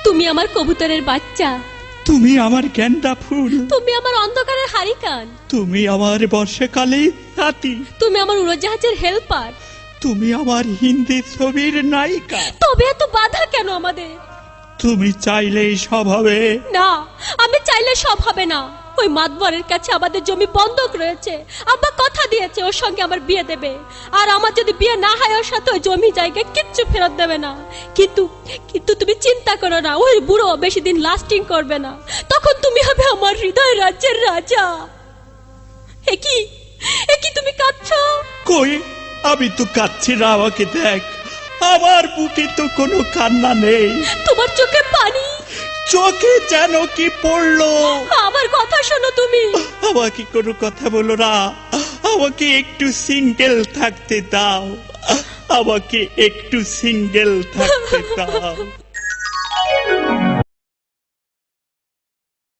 তুমি আমার কবুতরের বাচ্চা, তুমি আমার গেন্দা ফুল, তুমি আমার অন্ধকারের হারিকান, তুমি আমার বর্ষাকালে হাতি, তুমি আমার উড়োজাহাজের হেল্পার, তুমি আমার হিন্দি ছবির নায়িকা। তবে এত বাধা কেন আমাদের? তুমি চাইলেই সব হবে না, আমি চাইলে সব হবে না। ওই মাতবরের কাছে আমাদের জমি বন্ধক রয়েছে। আব্বা কথা দিয়েছে ওর সঙ্গে আমার বিয়ে দেবে, আর আমার যদি বিয়ে না হয় ওর সাথে ওই জমি জায়গা কিচ্ছু ফেরত দেবে না। কিন্তু কিন্তু তুমি চিন্তা করো না, ওই বুড়ো বেশি দিন লাস্টিং করবে না। তখন তুমি হবে আমার হৃদয় রাজ্যের রাজা। একি তুমি কাঁদছো? কই, আমি তো কাঁদছি না, আমাকে দেখ, আমার বুকে তো কোনো কান্না নেই। তোমার চোখে পানি, চোখে যেন কি পড়লো। আমার কথা শোনো তুমি। আমাকে কোনো কথা বলো না, আমাকে একটু সিঙ্গেল থাকতে দাও, আমাকে একটু সিঙ্গেল থাকতে দাও।